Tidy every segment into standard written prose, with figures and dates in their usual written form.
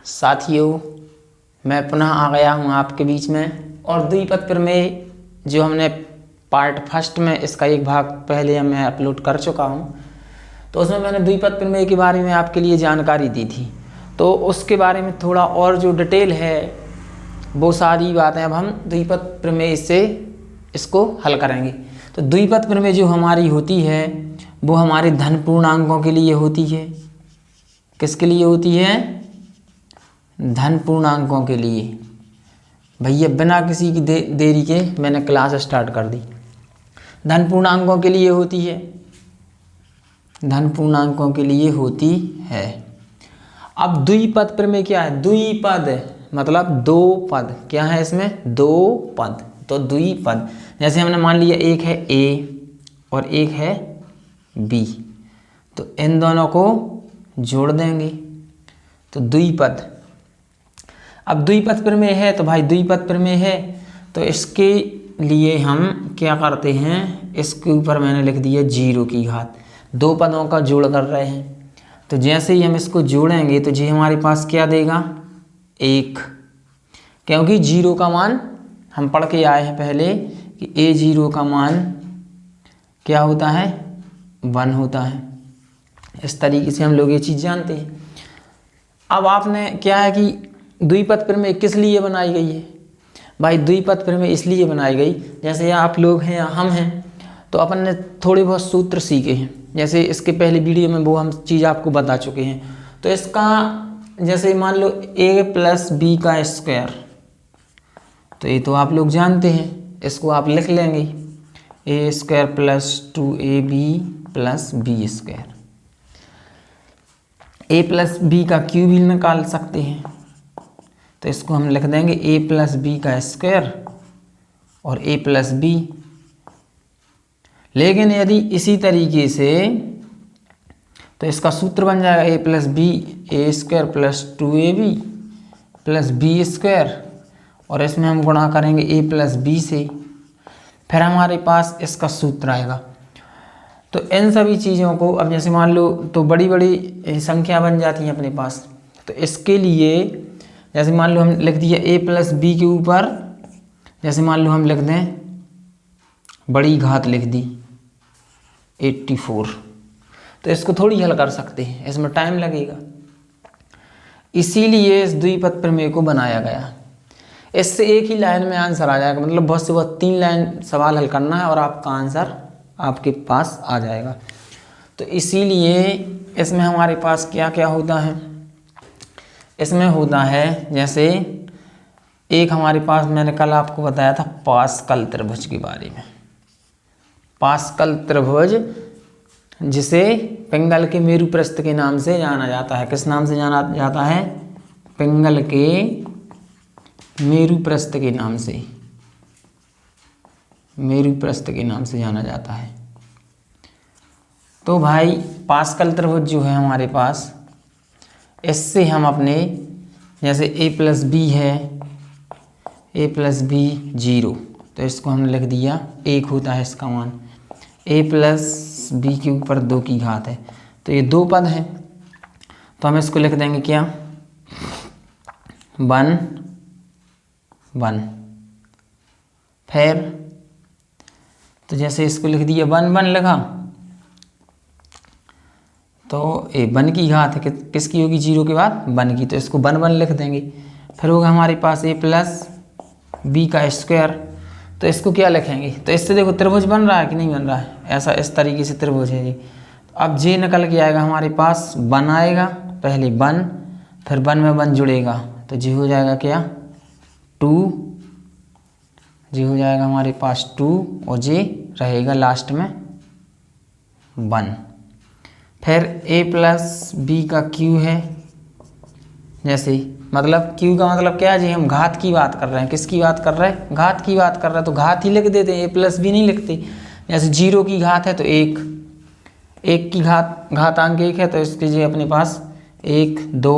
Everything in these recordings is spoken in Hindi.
साथियों, मैं पुनः आ गया हूँ आपके बीच में और द्विपद प्रमेय जो हमने पार्ट फर्स्ट में इसका एक भाग पहले मैं अपलोड कर चुका हूँ, तो उसमें मैंने द्विपद प्रमेय के बारे में आपके लिए जानकारी दी थी। तो उसके बारे में थोड़ा और जो डिटेल है वो सारी बातें अब हम द्विपद प्रमेय से इसको हल करेंगे। तो द्विपद प्रमेय जो हमारी होती है वो हमारे धन पूर्णांकों के लिए होती है। किसके लिए होती है? धन पूर्णांकों के लिए। भैया बिना किसी की देरी के मैंने क्लास स्टार्ट कर दी। धन पूर्णांकों के लिए होती है, धन पूर्णांकों के लिए होती है। अब द्विपद प्रमेय क्या है? द्विपद मतलब दो पद। क्या है इसमें? दो पद। तो द्विपद जैसे हमने मान लिया एक है ए और एक है बी, तो इन दोनों को जोड़ देंगे तो द्विपद। अब द्विपद प्रमेय है तो भाई द्विपद प्रमेय है तो इसके लिए हम क्या करते हैं, इसके ऊपर मैंने लिख दिया 0 की घात। दो पदों का जोड़ कर रहे हैं तो जैसे ही हम इसको जोड़ेंगे तो जी हमारे पास क्या देगा? 1, क्योंकि 0 का मान हम पढ़ के आए हैं पहले कि A0 का मान क्या होता है? 1 होता है। इस तरीके से हम लोग ये चीज़ जानते हैं। अब आपने क्या है कि द्विपद प्रमेय किस लिए बनाई गई है? भाई द्विपद प्रमेय इसलिए बनाई गई, जैसे आप लोग हैं या हम हैं तो अपन ने थोड़े बहुत सूत्र सीखे हैं। जैसे इसके पहले वीडियो में वो हम चीज़ आपको बता चुके हैं। तो इसका जैसे मान लो a + b का स्क्वायर, तो ये तो आप लोग जानते हैं, इसको आप लिख लेंगे a² + 2ab + b²। a + b का क्यूब भी निकाल सकते हैं तो इसको हम लिख देंगे a + b का स्क्वायर और a + b। लेकिन यदि इसी तरीके से तो इसका सूत्र बन जाएगा a + b a² + 2ab + b² और इसमें हम गुणा करेंगे a + b से, फिर हमारे पास इसका सूत्र आएगा। तो इन सभी चीज़ों को अब जैसे मान लो तो बड़ी बड़ी संख्या बन जाती है अपने पास, तो इसके लिए जैसे मान लो हम लिख दिया a + b के ऊपर, जैसे मान लो हम लिख दें बड़ी घात लिख दी 84, तो इसको थोड़ी हल कर सकते हैं, इसमें टाइम लगेगा। इसीलिए इस द्विपद प्रमेय को बनाया गया। इससे एक ही लाइन में आंसर आ जाएगा, मतलब बहुत से बहुत 3 लाइन सवाल हल करना है और आपका आंसर आपके पास आ जाएगा। तो इसीलिए इसमें हमारे पास क्या क्या होता है? इसमें होता है जैसे एक हमारे पास मैंने कल आपको बताया था पास्कल त्रिभुज के बारे में। पास्कल त्रिभुज जिसे पिंगल के मेरु पृष्ठ के नाम से जाना जाता है। किस नाम से जाना जाता है? पिंगल के मेरु पृष्ठ के नाम से, मेरु पृष्ठ के नाम से जाना जाता है। तो भाई पास्कल त्रिभुज जो है हमारे पास, इससे हम अपने जैसे a + b है, a + b 0, तो इसको हमने लिख दिया 1 होता है इसका मान। a + b के ऊपर 2 की घात है, तो ये 2 पद हैं तो हम इसको लिख देंगे क्या? 1 1। फिर तो जैसे इसको लिख दिया 1 1 लिखा तो ये 1 की घात है, किसकी होगी? 0 के बाद 1 की, तो इसको 1 1 लिख देंगे। फिर होगा हमारे पास a + b का स्क्वायर, तो इसको क्या लिखेंगे? तो इससे देखो त्रिभुज बन रहा है कि नहीं बन रहा है? ऐसा इस तरीके से त्रिभुज है जी। अब जे निकल के आएगा हमारे पास 1 आएगा, पहले 1, फिर 1 में 1 जुड़ेगा तो जी हो जाएगा क्या? 2, जी हो जाएगा हमारे पास 2 और जे रहेगा लास्ट में 1। फिर a + b का q है, जैसे मतलब q का मतलब क्या है जी? हम घात की बात कर रहे हैं। किसकी बात कर रहे हैं? घात की बात कर रहे हैं, तो घात ही लिख देते हैं, a + b नहीं लिखते। जैसे 0 की घात है तो 1, 1 की घातांक 1 है तो इसके जी अपने पास 1 2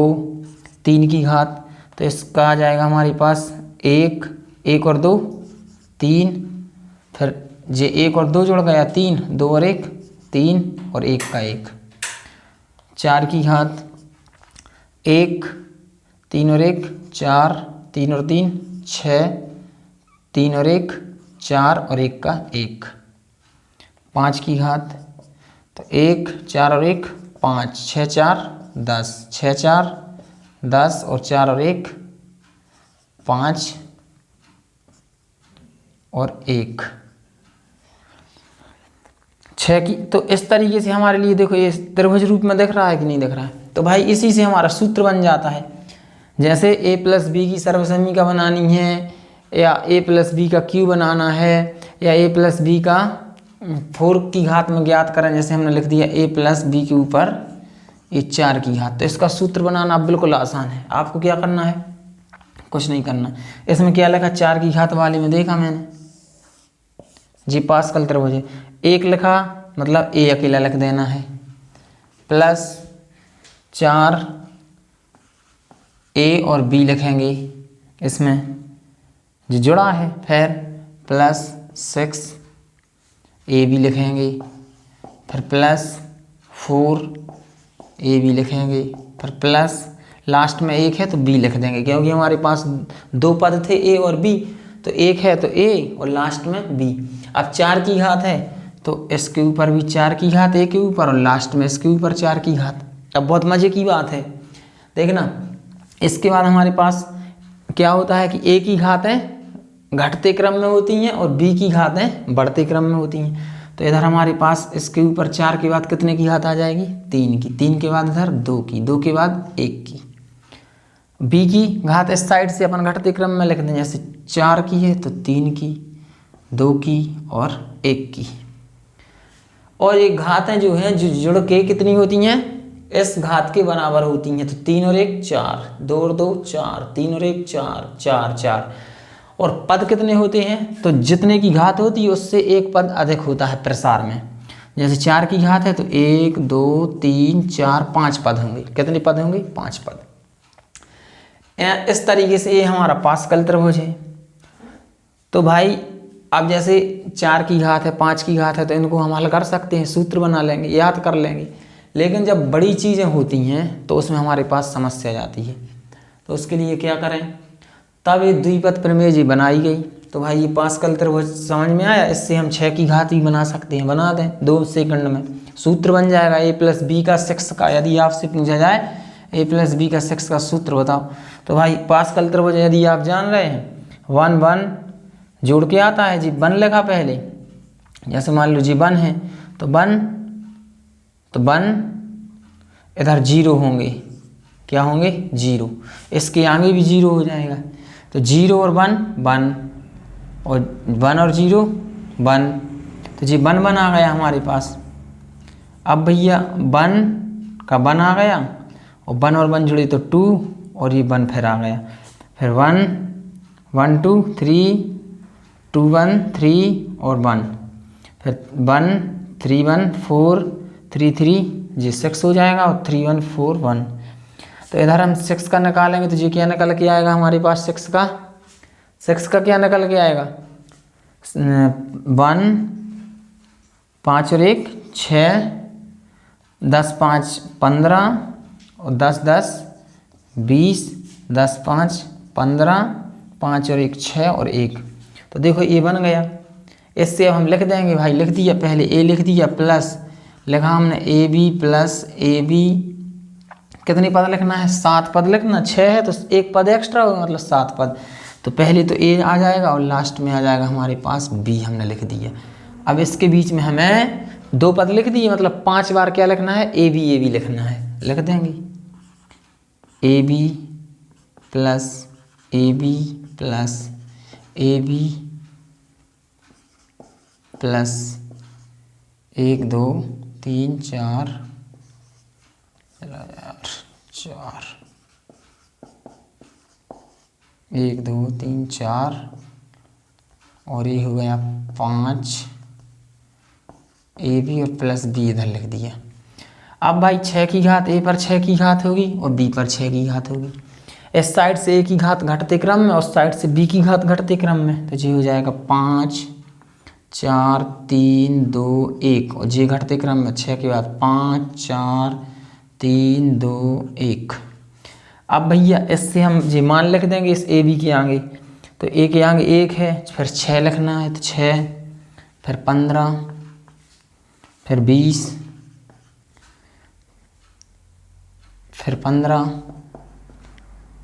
3 की घात, तो इसका आ जाएगा हमारे पास 1 1 और 2 3, फिर जे 1 और 2 जुड़ गया 3, 2 और 1 3 और 1 का 1, 4 की घात 1 3 और 1 4, 3 और 3 6, 3 और 1 4 और 1 का 1, 5 की घात। तो 1 4 और 1 5, 6 4 10, 6 4 10 और 4 और 1 5 और 1 6 की। तो इस तरीके से हमारे लिए देखो ये त्रिभुज रूप में दिख रहा है कि नहीं दिख रहा है। तो भाई इसी से हमारा सूत्र बन जाता है। जैसे a प्लस बी की सर्वसमीका बनानी है, या a प्लस बी का क्यू बनाना है, या a प्लस बी का 4 की घात में ज्ञात करें, जैसे हमने लिख दिया a प्लस बी के ऊपर ये 4 की घात। तो इसका सूत्र बनाना बिल्कुल आसान है। आपको क्या करना है, कुछ नहीं करना। इसमें क्या लिखा, 4 की घात वाले में देखा मैंने जी पास्कल त्रिभुज है, 1 लिखा मतलब a अकेला लिख देना है, प्लस 4 a और b लिखेंगे इसमें जो जुड़ा है, फिर प्लस 6 a b लिखेंगे, फिर प्लस 4 a b लिखेंगे, फिर प्लस लास्ट में 1 है तो b लिख देंगे, क्योंकि हमारे पास 2 पद थे a और b, तो 1 है तो a और लास्ट में b। अब 4 की घात है तो इसके ऊपर भी 4 की घात a के ऊपर, और लास्ट में इसके ऊपर 4 की घात। अब बहुत मजे की बात है, देखना इसके बाद हमारे पास क्या होता है कि a की घातें घटते क्रम में होती हैं और b की घातें बढ़ते क्रम में होती हैं। तो इधर हमारे पास इसके ऊपर 4 के बाद कितने की घात आ जाएगी, 3 की, 3 के बाद इधर 2 की, 2 के बाद 1 की। b की घात इस साइड से अपन घटते क्रम में लिख दें, जैसे 4 की है तो 3 की, 2 की और 1 की। और ये घातें जो हैं जो जुड़ के कितनी होती हैं, इस घात के बराबर होती हैं। तो 3 और 1 4, 2 और 2 4, 3 और 1 4 4 4। और पद कितने होते हैं, तो जितने की घात होती है उससे एक पद अधिक होता है प्रसार में। जैसे 4 की घात है तो 1 2 3 4 5 पद होंगे। कितने पद होंगे, 5 पद। इस तरीके से ये हमारा पास्कल त्रिभुज है। तो भाई अब जैसे 4 की घात है, 5 की घात है, तो इनको हम हल कर सकते हैं, सूत्र बना लेंगे, याद कर लेंगे। लेकिन जब बड़ी चीज़ें होती हैं तो उसमें हमारे पास समस्या जाती है। तो उसके लिए क्या करें, तब ये द्विपद प्रमेय जी बनाई गई। तो भाई ये पास्कल त्रिभुज समझ में आया, इससे हम 6 की घात भी बना सकते हैं, बना दें 2 सेकंड में। सूत्र बन जाएगा a प्लस बी का 6 का, यदि आपसे पूछा जाए a प्लस बी का 6 का सूत्र बताओ, तो भाई पास्कल त्रिभुज यदि आप जान रहे हैं 1 1 जोड़ के आता है जी, 1 लिखा पहले, जैसे मान लो जी 1 है तो 1 इधर 0 होंगे, क्या होंगे 0, इसके आगे भी 0 हो जाएगा। तो 0 और 1 1 और 1 और 0 1, तो जी 1 1 आ गया हमारे पास। अब भैया 1 का 1 आ गया और 1 और 1 जुड़े तो 2 और ये 1 फिर आ गया, फिर 1 1 2 3 2 1 3 और 1, फिर 1 3 1 4 3 3 जी 6 हो जाएगा, और 3 1 4 1। तो इधर हम 6 का निकालेंगे तो जी क्या निकल के आएगा हमारे पास, 6 का क्या निकल के आएगा, 1 5 और 1 6 10 5 15 और 10 10 20 10 5 15 5 और 1 6 और 1। तो देखो ये बन गया। इससे अब हम लिख देंगे भाई, लिख दिया पहले a लिख दिया, प्लस लिखा हमने a b plus a b, कितने पद लिखना है, 7 पद लिखना, 6 है तो एक पद एक्स्ट्रा होगा मतलब 7 पद। तो पहले तो a आ जाएगा और लास्ट में आ जाएगा हमारे पास b, हमने लिख दिया। अब इसके बीच में हमें 2 पद लिख दिए, मतलब 5 बार क्या लिखना है, ए बी लिखना है, लिख देंगे a b plus a b plus a b plus 1 2 3 4 4 1 2 3 4 और ये हो गया 5 ए बी और प्लस बी इधर लिख दिया। अब भाई 6 की घात a पर 6 की घात होगी और b पर 6 की घात होगी। इस साइड से a की घात घटते क्रम में और साइड से b की घात घटते क्रम में, तो जी हो जाएगा 5 4 3 2 1 और जी घटते क्रम में 6 के बाद 5 4 3 2 1। अब भैया इससे हम ये मान लिख देंगे इस ए बी के आगे, तो ए के आगे 1 है, फिर 6 लिखना है, तो 6, फिर 15, फिर 20, फिर 15,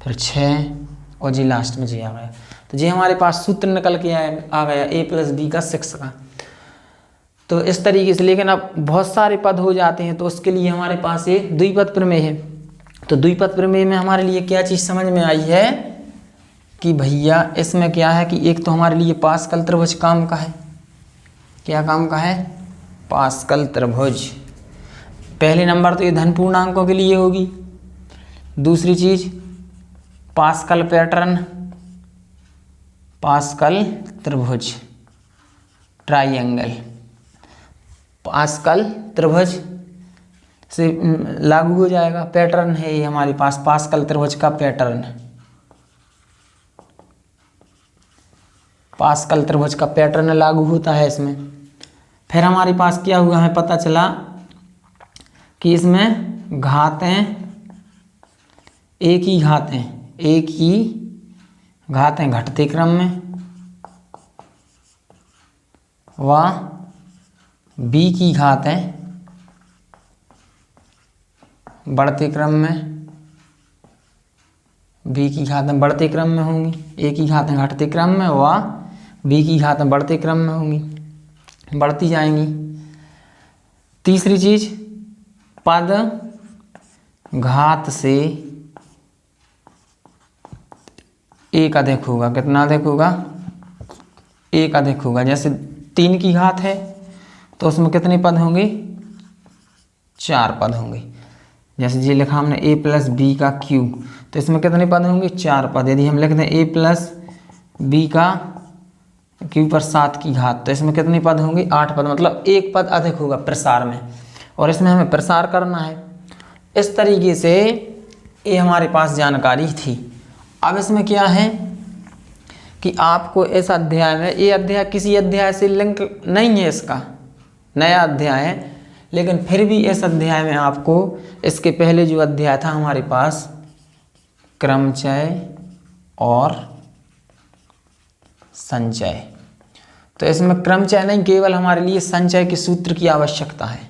फिर 6 और जी लास्ट में जी आ गया। तो जी हमारे पास सूत्र निकल के आ गया a + b का 6 का। तो इस तरीके से, लेकिन अब बहुत सारे पद हो जाते हैं तो उसके लिए हमारे पास ये द्विपद प्रमेय है। तो द्विपद प्रमेय में हमारे लिए क्या चीज़ समझ में आई है कि भैया इसमें क्या है कि एक तो हमारे लिए पास्कल त्रिभुज काम का है। क्या काम का है? पास्कल त्रिभुज। पहले नंबर तो ये धन पूर्णांकों के लिए होगी। दूसरी चीज पास्कल पैटर्न, पास्कल त्रिभुज, ट्राइएंगल। पास्कल त्रिभुज से लागू हो जाएगा। पैटर्न है ये हमारे पास पास्कल त्रिभुज का पैटर्न, पास्कल त्रिभुज का पैटर्न लागू होता है इसमें। फिर हमारे पास क्या हुआ, हमें पता चला कि इसमें घातें एक ही घातें घटते क्रम में व b की घातें बढ़ते क्रम में, b की घातें बढ़ते क्रम में होंगी, a की घातें घटते क्रम में व b की घातें बढ़ते क्रम में होंगी, बढ़ती जाएंगी। तीसरी चीज पद घात से एक अधिक होगा। कितना अधिक होगा? एक अधिक होगा। जैसे 3 की घात है तो उसमें कितने पद होंगे? 4 पद होंगे। जैसे ये लिखा हमने a + b का क्यूब, तो इसमें कितने पद होंगे? 4 पद। यदि हम लिख दें a + b का क्यूब पर 7 की घात, तो इसमें कितने पद होंगे? 8 पद। मतलब एक पद अधिक होगा प्रसार में, और इसमें हमें प्रसार करना है। इस तरीके से ये हमारे पास जानकारी थी। अब इसमें क्या है कि आपको इस अध्याय में, ये अध्याय किसी अध्याय से लिंक नहीं है, इसका नया अध्याय है, लेकिन फिर भी इस अध्याय में आपको इसके पहले जो अध्याय था हमारे पास क्रमचय और संचय, तो इसमें क्रमचय नहीं, केवल हमारे लिए संचय के सूत्र की आवश्यकता है।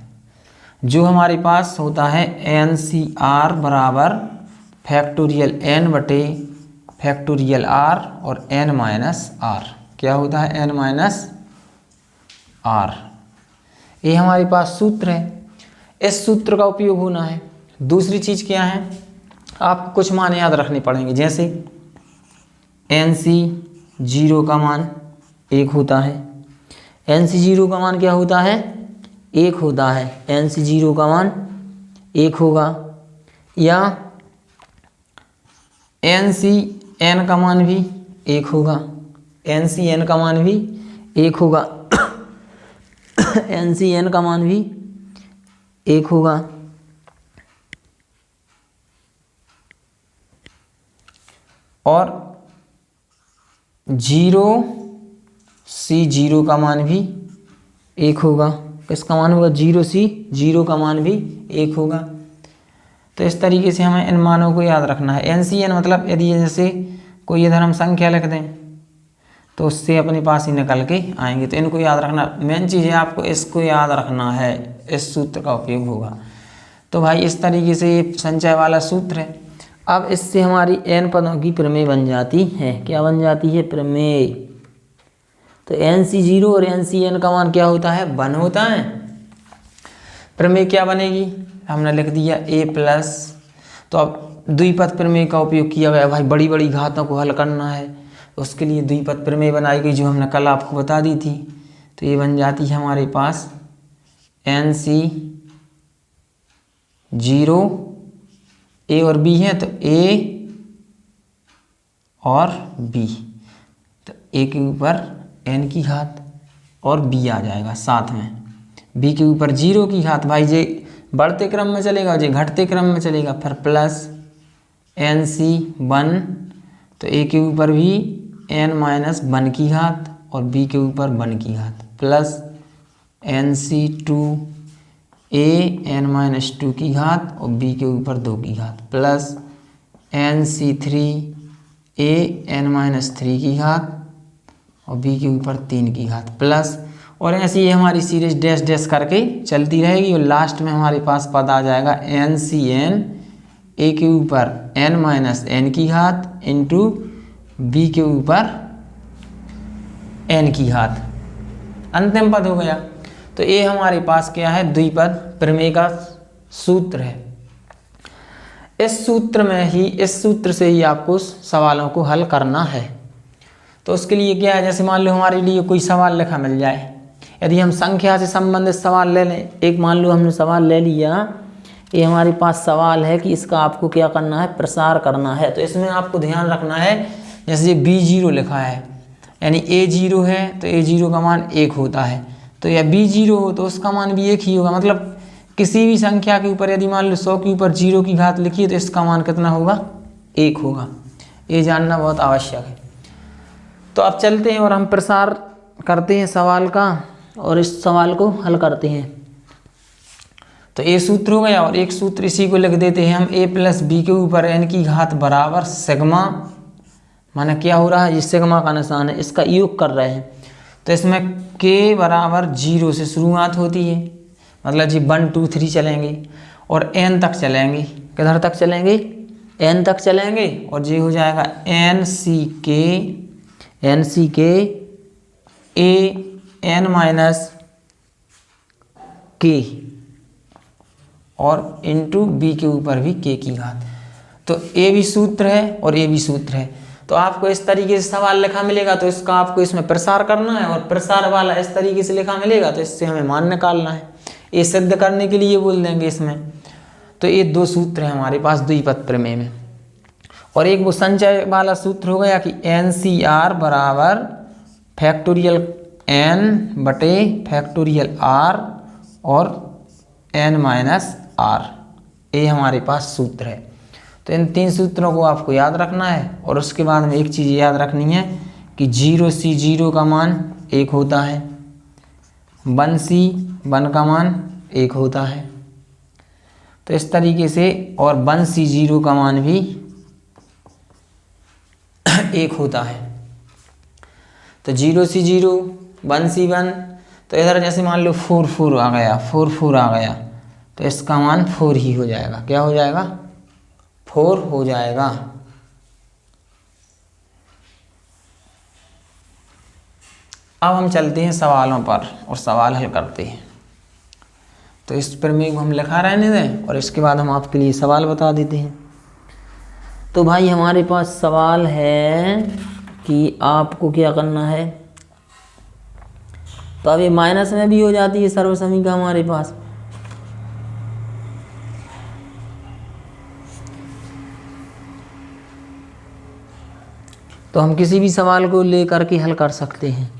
जो हमारे पास होता है NCR बराबर फैक्टोरियल n बटे फैक्टोरियल r और n-r। क्या होता है? n-r। ये हमारे पास सूत्र है, इस सूत्र का उपयोग होना है। दूसरी चीज़ क्या है, आपको कुछ मान याद रखने पड़ेंगे। जैसे NC0 का मान 1 होता है। NC0 का मान क्या होता है? 1 होता है। NC0 का मान 1 होगा। या NCN का मान भी 1 होगा। NCN का मान भी 1 होगा। NCN का मान भी 1 होगा। और 0C0 का मान भी 1 होगा। किसका मान होगा? 0C0 का मान भी 1 होगा। तो इस तरीके से हमें इन मानों को याद रखना है। NCN मतलब यदि जैसे कोई इधर हम संख्या लिख दें तो उससे अपने पास ही निकल के आएंगे, तो इनको याद रखना। मेन चीज़ है आपको इसको याद रखना है, इस सूत्र का उपयोग होगा। तो भाई इस तरीके से ये संचय वाला सूत्र है। अब इससे हमारी n पदों की प्रमेय बन जाती है। क्या बन जाती है? प्रमेय। तो NC0 और NCN का मान क्या होता है? 1 होता है। प्रमेय क्या बनेगी? हमने लिख दिया a+। तो अब द्विपद प्रमेय का उपयोग किया गया। भाई बड़ी बड़ी घातों को हल करना है, उसके लिए द्विपद प्रमेय बनाई गई, जो हमने कल आपको बता दी थी। तो ये बन जाती है हमारे पास NC0, a और b है तो a और b, तो a के ऊपर n की घात और b आ जाएगा साथ में। b के ऊपर 0 की घात, भाई ये बढ़ते क्रम में चलेगा, ये घटते क्रम में चलेगा। फिर प्लस NC1, तो a के ऊपर भी n-1 की घात और b के ऊपर 1 की घात, प्लस NC2, a n-2 की घात और b के ऊपर 2 की घात, प्लस NC3 की घात और B के ऊपर 3 की घात प्लस, और ऐसे ही हमारी सीरीज डैश डैश करके चलती रहेगी और लास्ट में हमारे पास पद आ जाएगा NCN A के ऊपर n की घात इंटू B के ऊपर n की घात, अंतिम पद हो गया। तो ये हमारे पास क्या है, द्विपद प्रमेय का सूत्र है। इस सूत्र से ही आपको सवालों को हल करना है। तो उसके लिए क्या है, जैसे मान लो हमारे लिए कोई सवाल लिखा मिल जाए, यदि हम संख्या से संबंधित सवाल ले लें, एक मान लो हमने सवाल ले लिया, ये हमारे पास सवाल है कि इसका आपको क्या करना है, प्रसार करना है। तो इसमें आपको ध्यान रखना है, जैसे ये B0 लिखा है यानी A0 है तो A0 का मान 1 होता है, तो या B0 हो तो उसका मान भी 1 ही होगा। मतलब किसी भी संख्या के ऊपर यदि मान लो 100 के ऊपर 0 की घात लिखी है तो इसका मान कितना होगा, 1 होगा। ये जानना बहुत आवश्यक है। तो अब चलते हैं और हम प्रसार करते हैं सवाल का और इस सवाल को हल करते हैं। तो ये सूत्र हो गया और एक सूत्र इसी को लिख देते हैं हम, A प्लस B के ऊपर n की घात बराबर सिग्मा, माना क्या हो रहा है, ये सिग्मा का निशान है, इसका योग कर रहे हैं। तो इसमें k बराबर 0 से शुरुआत होती है, मतलब जी 1 2 3 चलेंगे और n तक चलेंगे। किधर तक चलेंगे, n तक चलेंगे और ये हो जाएगा NC के A n माइनस k और इंटू B के ऊपर भी k की घात। तो ये भी सूत्र है और ये भी सूत्र है। तो आपको इस तरीके से सवाल लिखा मिलेगा तो इसका आपको इसमें प्रसार करना है, और प्रसार वाला इस तरीके से लिखा मिलेगा तो इससे हमें मान निकालना है। ये सिद्ध करने के लिए बोल देंगे इसमें। तो ये 2 सूत्र हैं हमारे पास द्विपद प्रमेय में। और एक वो संचय वाला सूत्र हो गया कि NCR बराबर फैक्टोरियल n बटे फैक्टोरियल r और n माइनस r, ये हमारे पास सूत्र है। तो इन 3 सूत्रों को आपको याद रखना है। और उसके बाद में एक चीज़ याद रखनी है कि 0C0 का मान 1 होता है, 1C1 का मान 1 होता है। तो इस तरीके से, और 1C0 का मान भी 1 होता है। तो 0C0 1C1, तो इधर जैसे मान लो 4 4 आ गया, 4 4 आ गया तो इसका मान 4 ही हो जाएगा। क्या हो जाएगा, 4 हो जाएगा। अब हम चलते हैं सवालों पर और सवाल हल करते हैं। तो इस प्रमेय को हम लिखा रहने दें और इसके बाद हम आपके लिए सवाल बता देते हैं। तो भाई हमारे पास सवाल है कि आपको क्या करना है। तो अब ये माइनस में भी हो जाती है सर्वसमीका हमारे पास। तो हम किसी भी सवाल को लेकर के हल कर सकते हैं।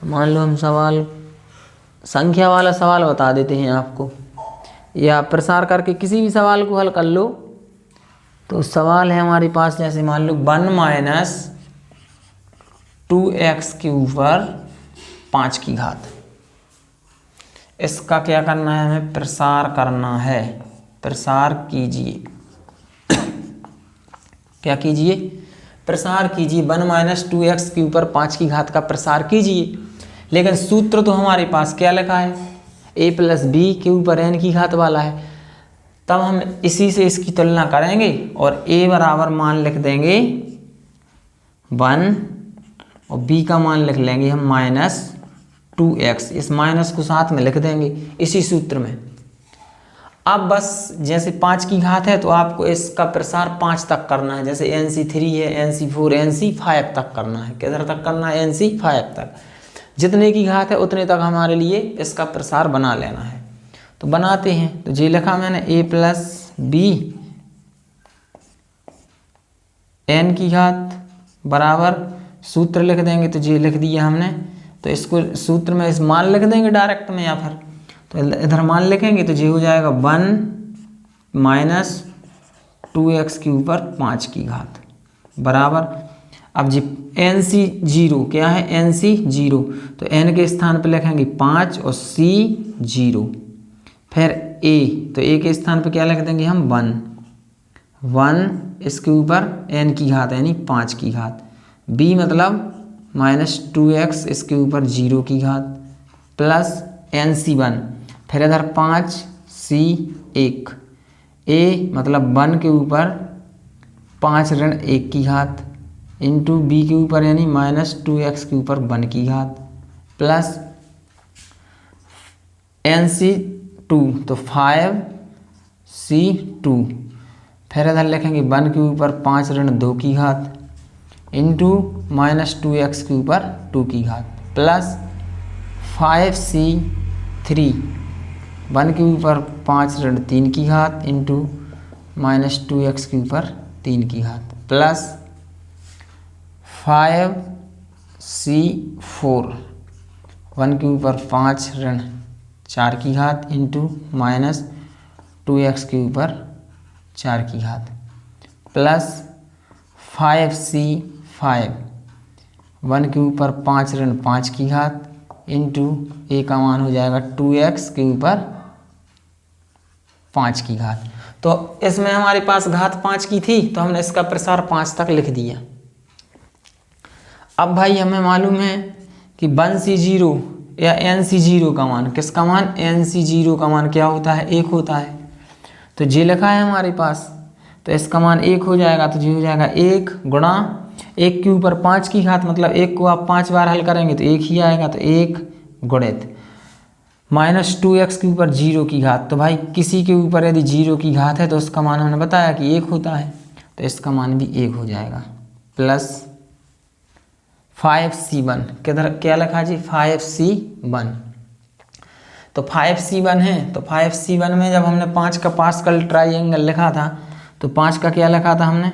मान लो हम सवाल संख्या वाला सवाल बता देते हैं आपको, या प्रसार करके किसी भी सवाल को हल कर लो। तो सवाल है हमारे पास, जैसे मान लो 1 माइनस 2x के ऊपर 5 की घात, इसका क्या करना है, हमें प्रसार करना है। प्रसार कीजिए, क्या कीजिए, प्रसार कीजिए। 1 माइनस 2x के ऊपर 5 की घात का प्रसार कीजिए। लेकिन सूत्र तो हमारे पास क्या लिखा है, a प्लस b के ऊपर n की घात वाला है। तब हम इसी से इसकी तुलना करेंगे और a बराबर मान लिख देंगे 1 और b का मान लिख लेंगे हम माइनस 2x। इस माइनस को साथ में लिख देंगे इसी सूत्र में। अब बस जैसे 5 की घात है तो आपको इसका प्रसार 5 तक करना है। जैसे NC3 है, NC4, NC5 तक करना है। किधर तक करना है, NC5 तक। जितने की घात है उतने तक हमारे लिए इसका प्रसार बना लेना है। तो बनाते हैं। तो ये लिखा मैंने a प्लस b n की घात बराबर, सूत्र लिख देंगे। तो ये लिख दिया हमने। तो इसको सूत्र में इस मान लिख देंगे डायरेक्ट में, या फिर तो इधर मान लिखेंगे तो ये हो जाएगा 1 माइनस 2x के ऊपर 5 की घात बराबर। अब जी NC0 क्या है, NC0, तो n के स्थान पर लिखेंगे 5 और C0। फिर a, तो a के स्थान पर क्या लिख देंगे हम 1 1 इसके ऊपर n की घात यानी 5 की घात, b मतलब -2x इसके ऊपर 0 की घात प्लस NC1, फिर इधर 5 C 1, a मतलब 1 के ऊपर 5 ऋण 1 की घात इंटू b के ऊपर यानी -2x के ऊपर 1 की घात प्लस NC2 तो 5C2, फिर इधर लिखेंगे 1 के ऊपर 5 ऋण 2 की घात इंटू -2x के ऊपर 2 की घात प्लस 5C3, 1 के ऊपर 5 ऋण 3 की घात इंटू -2x के ऊपर 3 की घात प्लस 5C4, 1 के ऊपर 5 ऋण 4 की घात इंटू -2x के ऊपर 4 की घात प्लस 5C5, 1 के ऊपर 5 ऋण 5 की घात इंटू a का मान हो जाएगा 2x के ऊपर 5 की घात। तो इसमें हमारे पास घात 5 की थी तो हमने इसका प्रसार 5 तक लिख दिया। अब भाई हमें मालूम है कि 1C0 या NC0 का मान, किसका मान, NC0 का मान क्या होता है, 1 होता है। तो जे लिखा है हमारे पास, तो इसका मान 1 हो जाएगा, तो जी हो जाएगा 1 गुणा 1 के ऊपर 5 की घात, मतलब 1 को आप 5 बार हल करेंगे तो 1 ही आएगा, तो 1 गुणित -2x के ऊपर 0 की घात। तो भाई किसी के ऊपर यदि 0 की घात है तो उसका मान हमने बताया कि 1 होता है, तो इसका मान भी 1 हो जाएगा प्लस 5C1, किधर क्या लिखा जी, 5C1। तो 5C1 है, तो 5C1 में जब हमने 5 का पास्कल ट्राइंगल लिखा था तो 5 का क्या लिखा था हमने,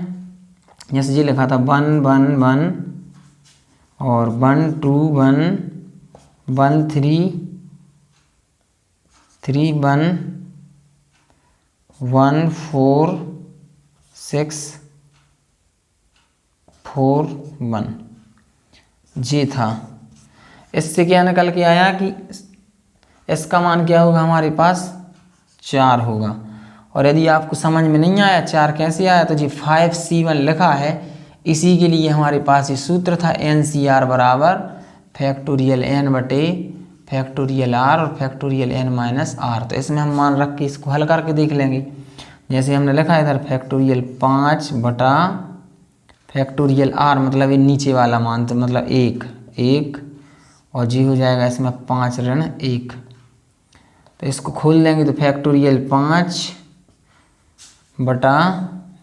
जैसे जी लिखा था 1 1 1 और 1 2 1 1 3 3 1 1 4 6 4 1 जी था। इससे क्या निकल के आया कि इसका मान क्या होगा हमारे पास 4 होगा। और यदि आपको समझ में नहीं आया 4 कैसे आया, तो जी 5C1 लिखा है, इसी के लिए हमारे पास ये सूत्र था NCR बराबर फैक्टोरियल n बटे फैक्टोरियल r और फैक्टोरियल n माइनस r। तो इसमें हम मान रख के इसको हल करके देख लेंगे। जैसे हमने लिखा है इधर फैक्टोरियल 5 बटा फैक्टोरियल r, मतलब ये नीचे वाला मान, तो मतलब 1 और जी हो जाएगा इसमें 5 ऋण 1। तो इसको खोल देंगे तो फैक्टोरियल 5 बटा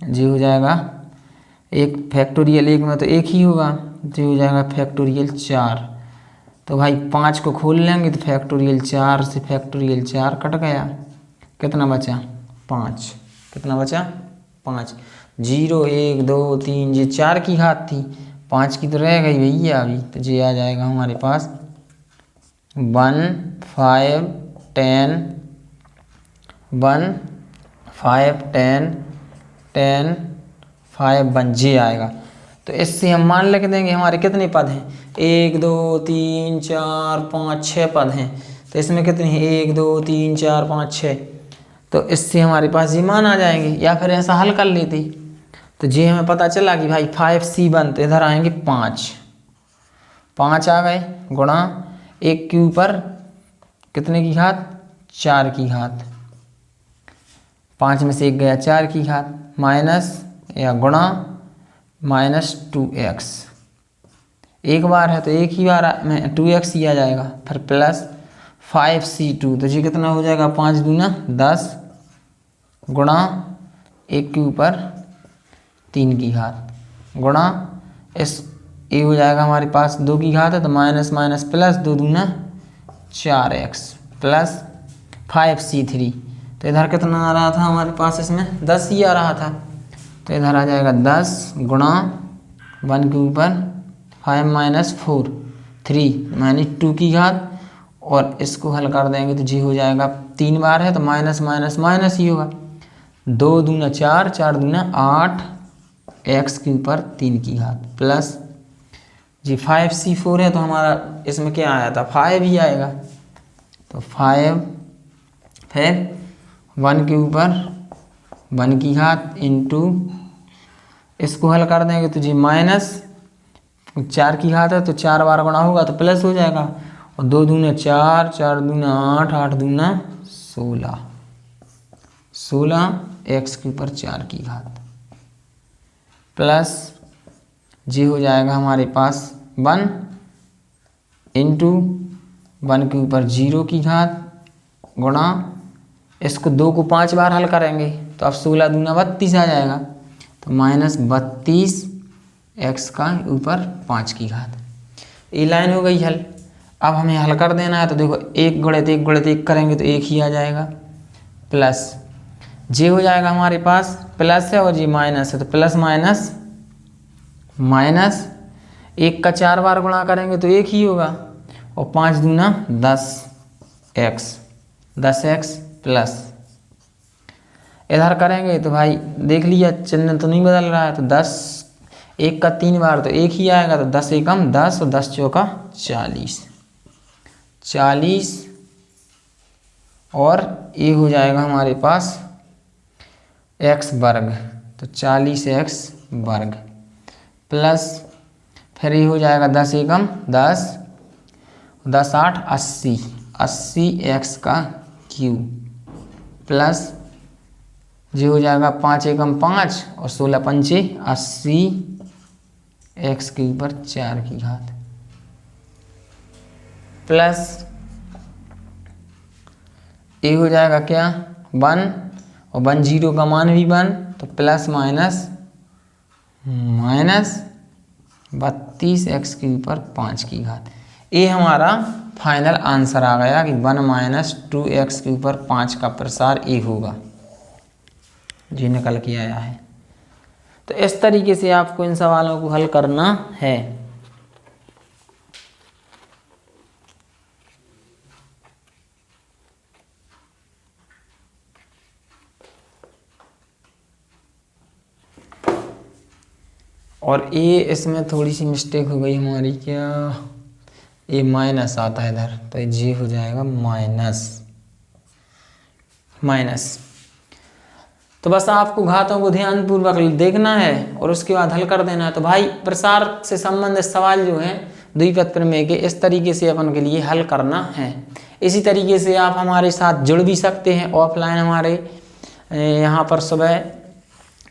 जी हो जाएगा 1, फैक्टोरियल 1 में तो 1 ही होगा, जी हो जाएगा फैक्टोरियल 4। तो भाई 5 को खोल लेंगे तो फैक्टोरियल 4 से फैक्टोरियल 4 कट गया, कितना बचा 5, कितना बचा 5, 0 1 2 3, ये 4 की घात थी, 5 की तो रह गई भैया अभी, तो ये आ जाएगा हमारे पास 1 5 10 1 5 10 10 5 1 जी आएगा। तो इससे हम मान लिख देंगे हमारे कितने पद हैं, 1 2 3 4 5 6 पद हैं। तो इसमें कितने हैं, 1 2 3 4 5 6। तो इससे हमारे पास ये मान आ जाएंगे, या फिर ऐसा हल कर लेते। तो ये हमें पता चला कि भाई 5C1, तो इधर आएंगे 5 आ गए गुणा 1 के ऊपर कितने की घात 4 की घात, 5 में से 1 गया 4 की घात, माइनस या गुणा -2x, एक बार है तो एक ही बार में 2x ही आ जाएगा, फिर प्लस 5C2, तो ये कितना हो जाएगा 5 दूना 10 गुणा 1 के ऊपर 3 की घात गुणा इस ये हो जाएगा हमारे पास 2 की घात है, तो माइनस माइनस प्लस 2 दूना 4x प्लस 5C3। तो इधर कितना आ रहा था हमारे पास, इसमें 10 ही आ रहा था, तो इधर आ जाएगा 10 गुणा 1 के ऊपर 5 माइनस 4 3 यानी 2 की घात, और इसको हल कर देंगे तो जी हो जाएगा 3 बार है तो माइनस माइनस माइनस ही होगा, 2 दूना 4 4 दूना 8 x के ऊपर 3 की घात प्लस जी 5C4 है तो हमारा इसमें क्या आया था 5 ही आएगा, तो 5 फिर 1 के ऊपर 1 की घात इंटू, इसको हल कर देंगे तो जी माइनस 4 की घात है तो 4 बार गुणा होगा तो प्लस हो जाएगा, और 2 दूना 4, 4 दूना 8, 8 दूना 16, 16 x के ऊपर 4 की घात प्लस जी हो जाएगा हमारे पास 1 इंटू 1 के ऊपर 0 की घात गुणा, इसको 2 को 5 बार हल करेंगे तो अब 16 दूना 32 आ जाएगा, तो माइनस 32 x का ऊपर 5 की घात। ये लाइन हो गई हल। अब हमें हल कर देना है तो देखो 1 गुणित 1 गुणित 1 करेंगे तो 1 ही आ जाएगा, प्लस जे हो जाएगा हमारे पास, प्लस है और जी माइनस है तो प्लस माइनस माइनस 1 का 4 बार गुणा करेंगे तो 1 ही होगा, और 5 दूना 10x प्लस इधर करेंगे तो भाई देख लिया चिन्ह तो नहीं बदल रहा है, तो 10 1 का 3 बार तो 1 ही आएगा, तो 10 एकम 10 और 10 चौका 40, 40 और ये हो जाएगा हमारे पास x वर्ग, तो 40x वर्ग प्लस फिर ये हो जाएगा 10 एकम 10, 10 8 80, 80x का क्यूब प्लस जो हो जाएगा 5 एकम 5 और 16 पंचे 80 x के ऊपर 4 की घात प्लस ये हो जाएगा क्या 1 और 1 0 का मान भी 1, तो प्लस माइनस माइनस 32 x के ऊपर 5 की घात। ये हमारा फाइनल आंसर आ गया कि 1 माइनस 2x के ऊपर 5 का प्रसार ये होगा, जी निकल के आया है। तो इस तरीके से आपको इन सवालों को हल करना है। और ये इसमें थोड़ी सी मिस्टेक हो गई हमारी, क्या ये माइनस आता है इधर, तो जी हो जाएगा माइनस माइनस। तो बस आपको घातों को ध्यानपूर्वक देखना है और उसके बाद हल कर देना है। तो भाई प्रसार से संबंधित सवाल जो है द्विपद प्रमेय के इस तरीके से अपन के लिए हल करना है। इसी तरीके से आप हमारे साथ जुड़ भी सकते हैं। ऑफलाइन हमारे यहाँ पर सुबह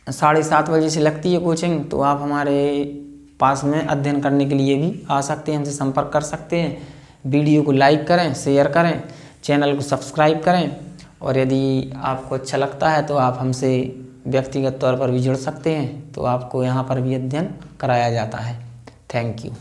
7:30 बजे से लगती है कोचिंग, तो आप हमारे पास में अध्ययन करने के लिए भी आ सकते हैं, हमसे संपर्क कर सकते हैं। वीडियो को लाइक करें, शेयर करें, चैनल को सब्सक्राइब करें, और यदि आपको अच्छा लगता है तो आप हमसे व्यक्तिगत तौर पर भी जुड़ सकते हैं, तो आपको यहाँ पर भी अध्ययन कराया जाता है। Thank you.